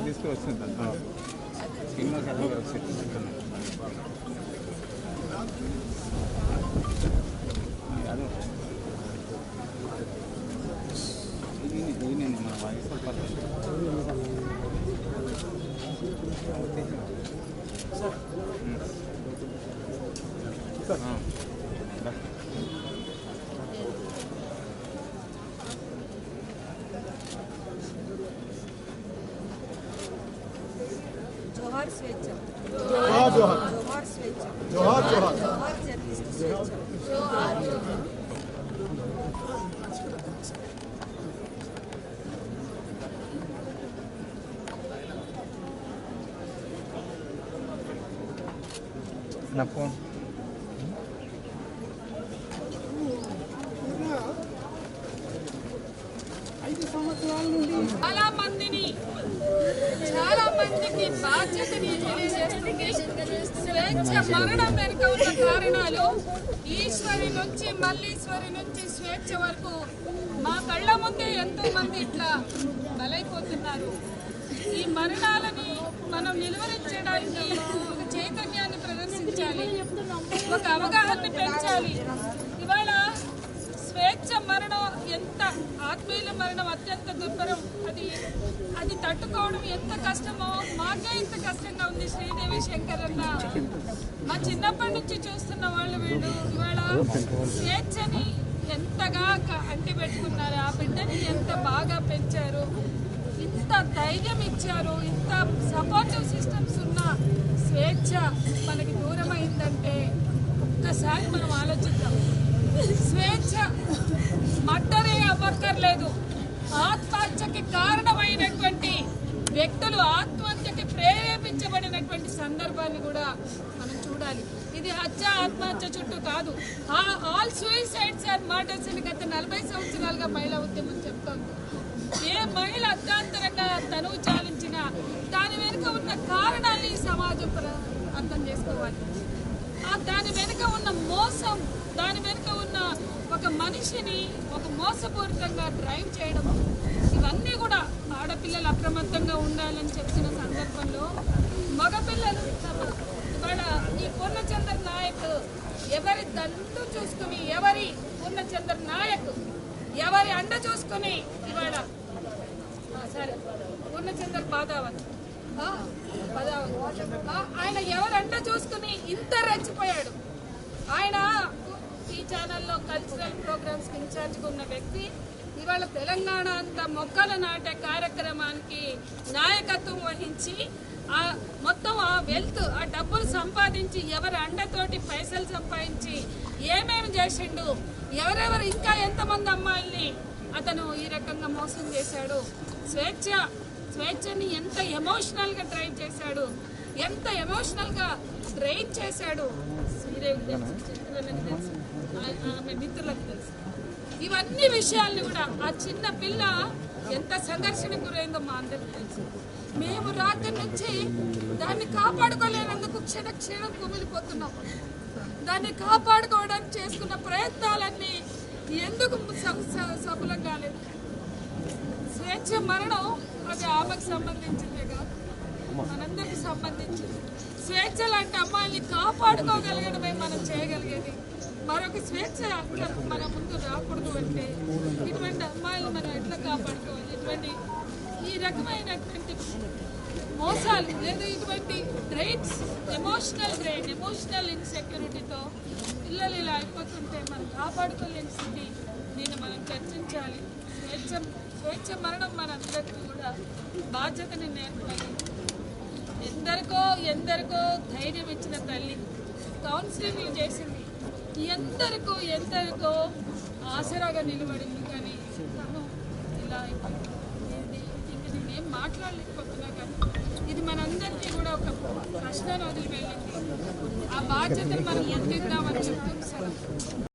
తీసుకువస్తుంది సినిమా కథ వస్తుంది మన వయసు जोहार स्वेच्छा जोहार जोहार जोहार स्वेच्छा जोहार जोहार जोहार जर्नलिस्ट स्वेच्छा जोहार నా ఫోన్ చాలా మందికి బాధ్యతని తెలియజేస్తుంది. స్వేచ్ఛ మరణం వెనుక ఉన్న కారణాలు ఈశ్వరి నుంచి మల్లీశ్వరి నుంచి స్వేచ్ఛ వరకు మా కళ్ళ ముందే ఎంతో మంది ఇట్లా బలైపోతున్నారు. ఈ మరణాలని మనం నిలువరించడానికి ఒక చైతన్యాన్ని ప్రదర్శించాలి, ఒక అవగాహన పెంచాలి. ఇవాళ స్వేచ్ఛ మరణం ఎంత ఆత్మీయుల మరణం అత్యంత దుర్భరం. అది తట్టుకోవడం ఎంత కష్టమో మాకే ఇంత కష్టంగా ఉంది. శ్రీదేవి శంకర్ అన్న మా చిన్నప్పటి నుంచి చూస్తున్న వాళ్ళు వీళ్ళు ఇవాళ స్వేచ్ఛని ఎంతగా అంటి పెట్టుకున్నారు, ఆ బిడ్డని ఎంత బాగా పెంచారు, ఇంత ధైర్యం ఇచ్చారు. ఇంత సపోర్టివ్ సిస్టమ్స్ ఉన్న స్వేచ్ఛ మనకి దూరం అయిందంటే ఒక్కసారి మనం ఆలోచిద్దాం. స్వేచ్ఛ మర్డరే అవ్వక్కర్లేదు, ఆత్మహత్యకి కారణమైనటువంటి వ్యక్తులు ఆత్మహత్యకి ప్రేరేపించబడినటువంటి సందర్భాన్ని కూడా మనం చూడాలి. ఇది ఆత్మహత్య చుట్టూ కాదు. ఆల్ సూసైడ్స్ అండ్ మర్డర్స్ అని గత 40 సంవత్సరాలుగా మహిళా ఉద్యమం చెప్తోంది. ఏ మహిళ అర్ధాంతరంగా తనువు చాలించినా దాని వెనుక ఉన్న కారణాన్ని సమాజం అర్థం చేసుకోవాలి. దాని వెనుక ఉన్న మోసం, దాని వెనుక ఉన్న ఒక మనిషిని ఒక మోసపూరితంగా డ్రైవ్ చేయడం, ఇవన్నీ కూడా ఆడపిల్లలు అప్రమత్తంగా ఉండాలని చెప్పిన సందర్భంలో మగపిల్లలు ఇవాళ ఈ పూర్ణచంద్ర నాయక్ ఎవరి దండు చూసుకుని, ఎవరి పూర్ణచంద్ర నాయక్ ఎవరి అండ చూసుకుని ఇవాళ సరే పూర్ణచంద్ర బాదావత్ ఆయన ఎవరంట చూసుకుని ఇంత రెచ్చిపోయాడు. ఆయన ఈ ఛానల్లో కల్చరల్ ప్రోగ్రామ్స్ ఇన్ఛార్జ్గా ఉన్న వ్యక్తి ఇవాళ తెలంగాణ అంతా మొక్కలు నాటే కార్యక్రమానికి నాయకత్వం వహించి మొత్తం ఆ వెల్త్, ఆ డబ్బులు సంపాదించి ఎవరి అండతోటి పైసలు సంపాదించి ఏమేమి చేసిండు, ఎవరెవరు ఇంకా ఎంతమంది అమ్మాయిల్ని అతను ఈ రకంగా మోసం చేశాడు. స్వేచ్ఛని ఎంత ఎమోషనల్గా డ్రైవ్ చేశాడు, ఎంత ఎమోషనల్గా డ్రైవ్ చేశాడు. శ్రీదేవికి తెలుసు, చిత్రాలకు తెలుసు, ఆమె మిత్రులకు తెలుసు. ఇవన్నీ విషయాల్ని కూడా ఆ చిన్న పిల్ల ఎంత సంఘర్షణకు గురైందో మా అందరికీ తెలుసు. మేము రాత్రి నుంచి దాన్ని కాపాడుకోలేనందుకు క్షణం కుమిలిపోతున్నాం. దాన్ని కాపాడుకోవడానికి చేసుకున్న ప్రయత్నాలన్నీ ఎందుకు సఫలం కాలేదు. స్వేచ్ఛ మరణం అది ఆమెకు సంబంధించిందే కాదు, మనందరికి సంబంధించింది. స్వేచ్ఛ లాంటి అమ్మాయిల్ని కాపాడుకోగలగడమే మనం చేయగలిగేది. మరొక స్వేచ్ఛ మన ముందు రాకూడదు అంటే ఇటువంటి అమ్మాయిలు మనం ఎట్లా కాపాడుకోవాలి? ఇటువంటి ఈ రకమైనటువంటి మోసాలు లేదా ఇటువంటి డ్రైన్స్, ఎమోషనల్ ఇన్సెక్యూరిటీతో పిల్లలు ఇలా అయిపోతుంటే మనం కాపాడుకోలేని స్థితి. దీన్ని మనం చర్చించాలి. స్వేచ్ఛ మరణం మనందరికీ కూడా బాధ్యతని నేర్పాలి. ఎందరికో ధైర్యం ఇచ్చిన తల్లి కౌన్సిలింగ్లు చేసింది, ఎందరికో ఆసరాగా నిలబడింది. కానీ తను ఇలా అయిపోయింది. నేనేం మాట్లాడలేకపోతున్నా, కానీ ఇది మనందరికీ కూడా ఒక ప్రశ్న వదిలి వెళ్ళింది. ఆ బాధ్యతను మనం ఎంత ఇద్దామని చెప్తుంది.